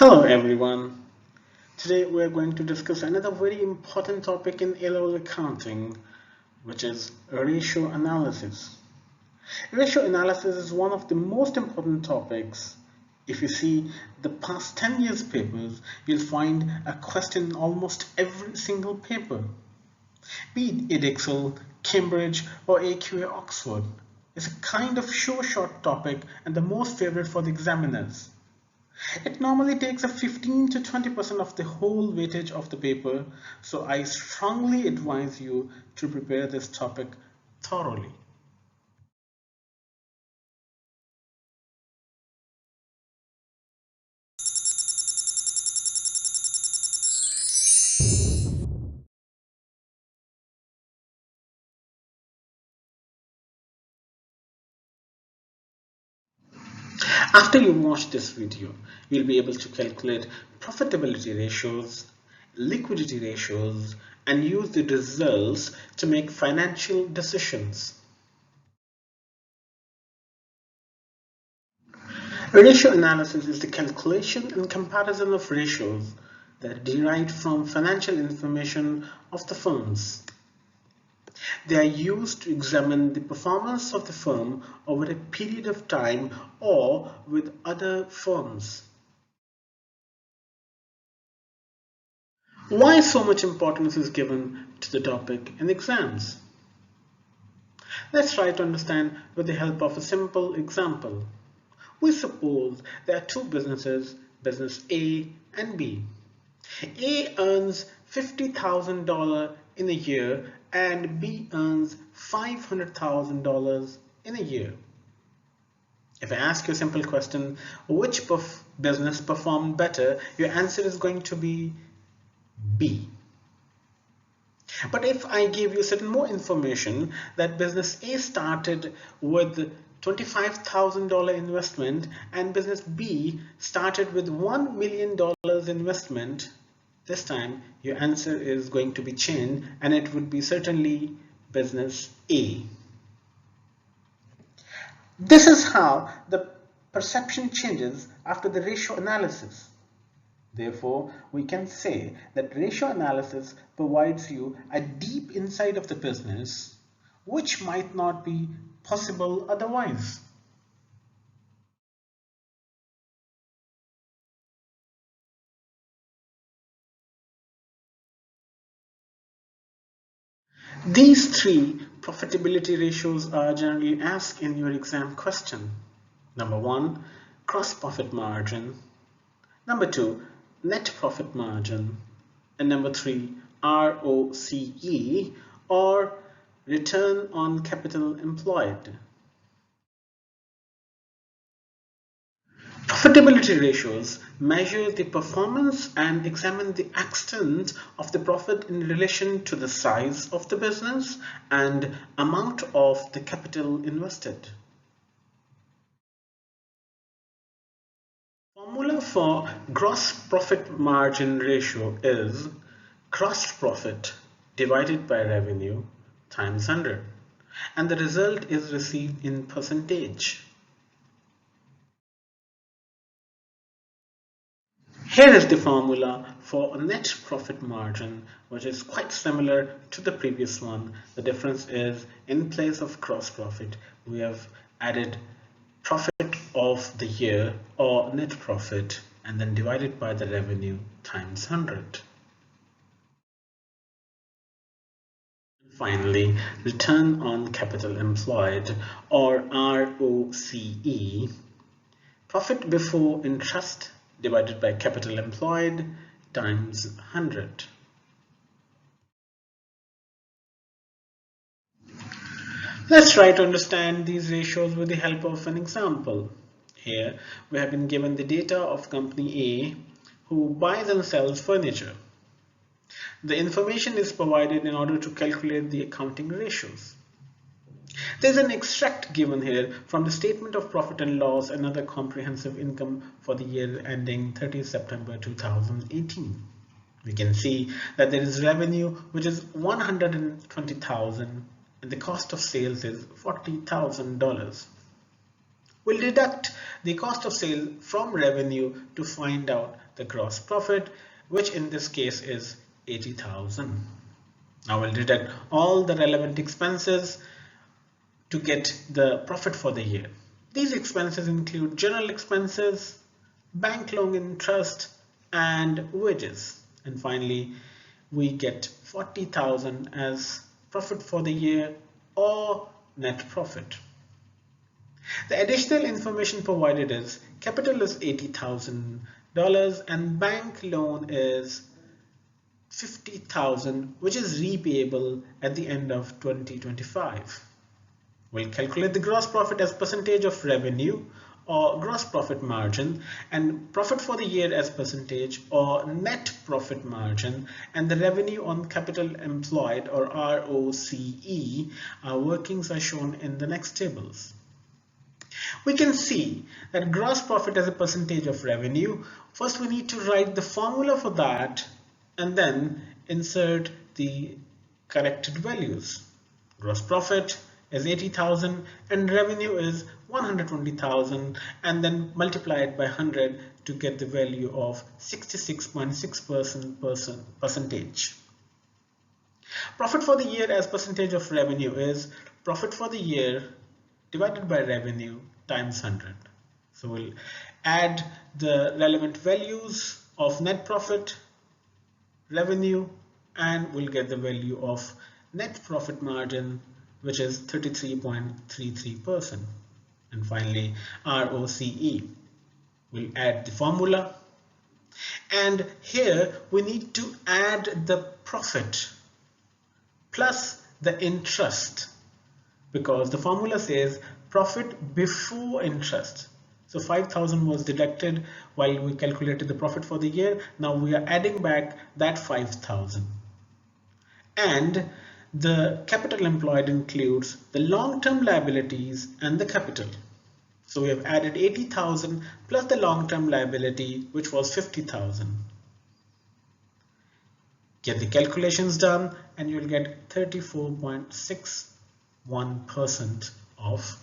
Hello everyone. Today we are going to discuss another very important topic in A-level accounting, which is ratio analysis. Ratio analysis is one of the most important topics. If you see the past 10 years papers, you'll find a question in almost every single paper. Be it Edexcel, Cambridge or AQA Oxford. It's a kind of sure shot topic and the most favorite for the examiners. It normally takes a 15 to 20% of the whole weightage of the paper, so I strongly advise you to prepare this topic thoroughly. After you watch this video, you'll be able to calculate profitability ratios, liquidity ratios, and use the results to make financial decisions. Ratio analysis is the calculation and comparison of ratios that are derived from financial information of the firms. They are used to examine the performance of the firm over a period of time or with other firms. Why so much importance is given to the topic in exams? Let's try to understand with the help of a simple example. We suppose there are two businesses, business A and B. A earns $50,000 in a year and B earns $500,000 in a year. If I ask you a simple question, which business performed better, your answer is going to be B. But if I give you certain more information that business A started with $25,000 investment and business B started with $1 million investment, this time your answer is going to be changed and it would be certainly business A. This is how the perception changes after the ratio analysis. Therefore, we can say that ratio analysis provides you a deep insight of the business, which might not be possible otherwise. These three profitability ratios are generally asked in your exam question. Number one, gross profit margin. Number two, net profit margin. And number three, ROCE or return on capital employed. Profitability ratios measure the performance and examine the extent of the profit in relation to the size of the business and amount of the capital invested. Formula for gross profit margin ratio is gross profit divided by revenue times 100, and the result is received in percentage. Here is the formula for a net profit margin, which is quite similar to the previous one. The difference is in place of gross profit, we have added profit of the year or net profit and then divided by the revenue times 100. Finally, return on capital employed or ROCE, profit before interest divided by capital employed times 100. Let's try to understand these ratios with the help of an example. Here we have been given the data of company A who buys and sells furniture. The information is provided in order to calculate the accounting ratios. There is an extract given here from the statement of profit and loss and other comprehensive income for the year ending 30 September 2018. We can see that there is revenue which is $120,000 and the cost of sales is $40,000. We'll deduct the cost of sale from revenue to find out the gross profit, which in this case is 80,000. Now we'll deduct all the relevant expenses to get the profit for the year. These expenses include general expenses, bank loan interest, and wages. And finally, we get 40,000 as profit for the year or net profit. The additional information provided is capital is $80,000 and bank loan is 50,000, which is repayable at the end of 2025. We'll calculate the gross profit as percentage of revenue or gross profit margin, and profit for the year as percentage or net profit margin, and the revenue on capital employed or ROCE. Our workings are shown in the next tables. We can see that gross profit as a percentage of revenue. First we need to write the formula for that and then insert the corrected values. Gross profit is 80,000 and revenue is 120,000, and then multiply it by 100 to get the value of 66.6% percentage. Profit for the year as percentage of revenue is profit for the year divided by revenue times 100. So we'll add the relevant values of net profit, revenue, and we'll get the value of net profit margin, which is 33.33%. And finally, ROCE. We'll add the formula. And here we need to add the profit plus the interest, because the formula says profit before interest. So 5,000 was deducted while we calculated the profit for the year. Now we are adding back that 5,000. And the capital employed includes the long-term liabilities and the capital. So we have added 80,000 plus the long-term liability, which was 50,000. Get the calculations done and you'll get 34.61% of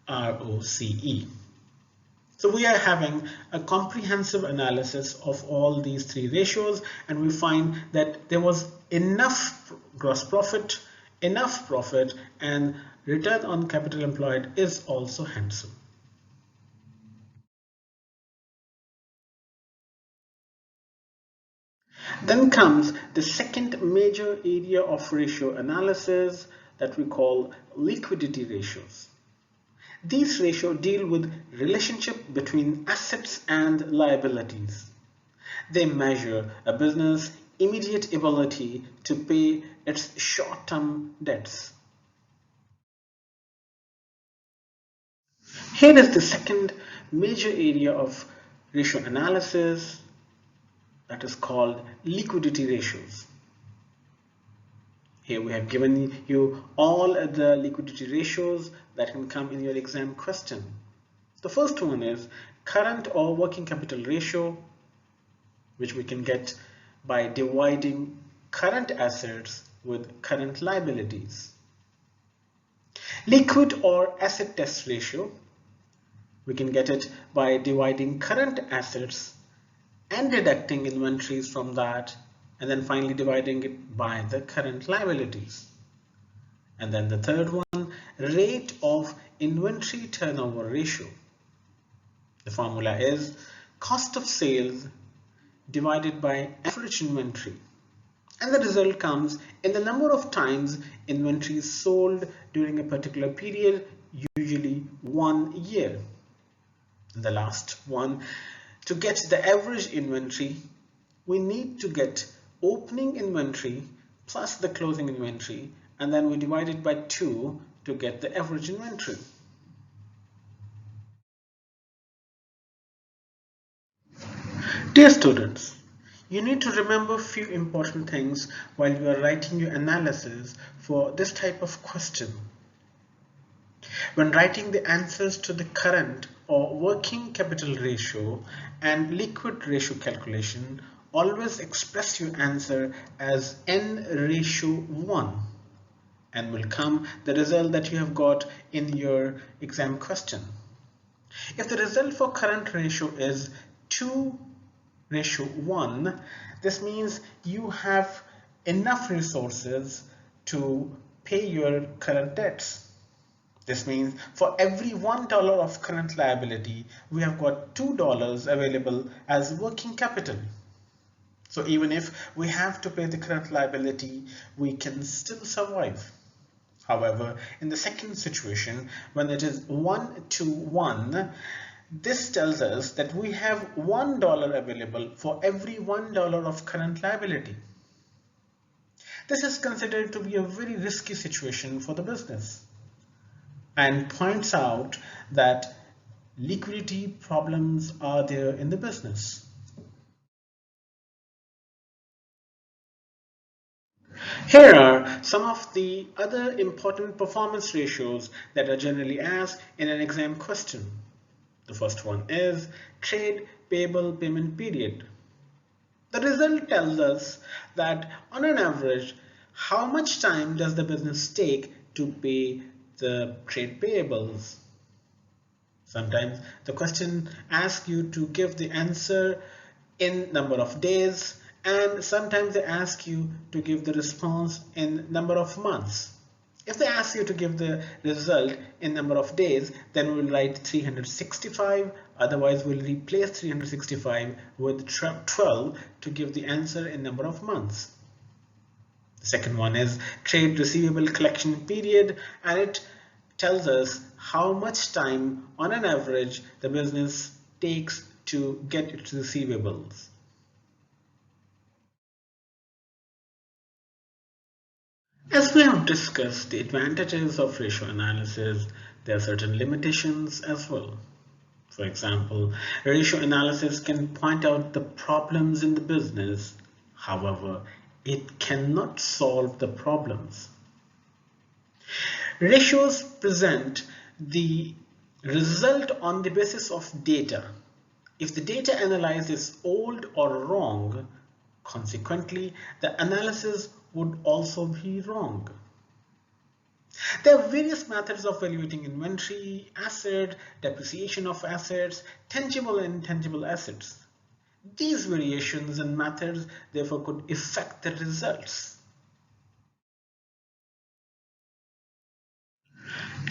ROCE. So we are having a comprehensive analysis of all these three ratios, and we find that there was enough gross profit, enough profit, and return on capital employed is also handsome. Then comes the second major area of ratio analysis that we call liquidity ratios. These ratios deal with relationship between assets and liabilities. They measure a business' immediate ability to pay its short-term debts. Here is the second major area of ratio analysis that is called liquidity ratios. Here we have given you all the liquidity ratios that can come in your exam question. The first one is current or working capital ratio, which we can get by dividing current assets with current liabilities. Liquid or asset test ratio, we can get it by dividing current assets and deducting inventories from that, and then finally dividing it by the current liabilities. And then the third one, rate of inventory turnover ratio. The formula is cost of sales divided by average inventory, and the result comes in the number of times inventory is sold during a particular period, usually 1 year. And the last one, to get the average inventory, we need to get opening inventory plus the closing inventory, and then we divide it by 2 to get the average inventory. Dear students, you need to remember a few important things while you are writing your analysis for this type of question. When writing the answers to the current or working capital ratio and liquid ratio calculation, always express your answer as n ratio 1, and will come the result that you have got in your exam question. If the result for current ratio is 2:1, this means you have enough resources to pay your current debts. This means for every $1 of current liability, we have got $2 available as working capital. So even if we have to pay the current liability, we can still survive. However, in the second situation, when it is 1:1, this tells us that we have $1 available for every $1 of current liability. This is considered to be a very risky situation for the business and points out that liquidity problems are there in the business. Here are some of the other important performance ratios that are generally asked in an exam question. The first one is trade payable payment period. The result tells us that on an average, how much time does the business take to pay the trade payables? Sometimes the question asks you to give the answer in number of days, and sometimes they ask you to give the response in number of months. If they ask you to give the result in number of days, then we'll write 365. Otherwise, we'll replace 365 with 12 to give the answer in number of months. The second one is trade receivable collection period, and it tells us how much time on an average the business takes to get its receivables. As we have discussed the advantages of ratio analysis, there are certain limitations as well. For example, ratio analysis can point out the problems in the business. However, it cannot solve the problems. Ratios present the result on the basis of data. If the data analyzed is old or wrong, consequently, the analysis would also be wrong. There are various methods of evaluating inventory, asset, depreciation of assets, tangible and intangible assets. These variations and methods therefore could affect the results.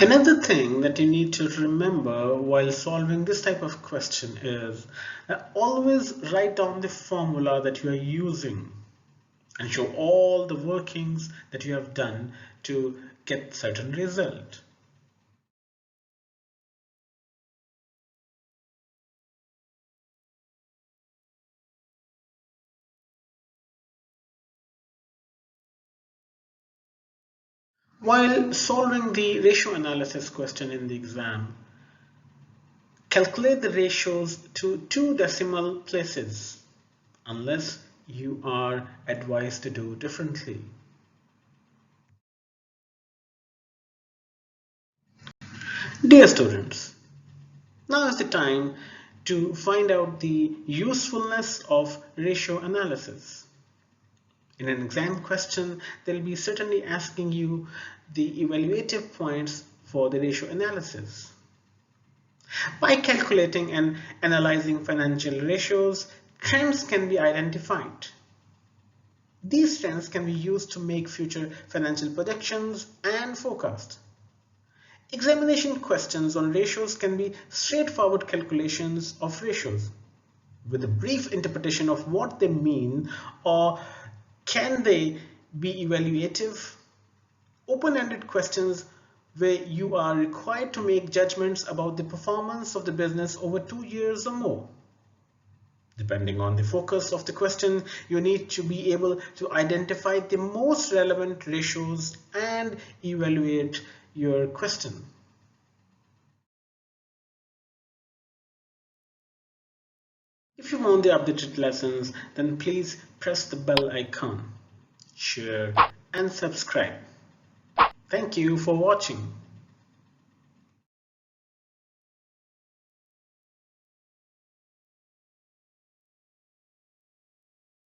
Another thing that you need to remember while solving this type of question is always write down the formula that you are using and show all the workings that you have done to get certain result. While solving the ratio analysis question in the exam, calculate the ratios to 2 decimal places unless you are advised to do differently. Dear students, now is the time to find out the usefulness of ratio analysis. In an exam question, they'll be certainly asking you the evaluative points for the ratio analysis. By calculating and analyzing financial ratios, trends can be identified. These trends can be used to make future financial predictions and forecasts. Examination questions on ratios can be straightforward calculations of ratios with a brief interpretation of what they mean, or can they be evaluative? Open-ended questions where you are required to make judgments about the performance of the business over 2 years or more. Depending on the focus of the question, you need to be able to identify the most relevant ratios and evaluate your question. If you want the updated lessons, then please press the bell icon, share and subscribe. Thank you for watching.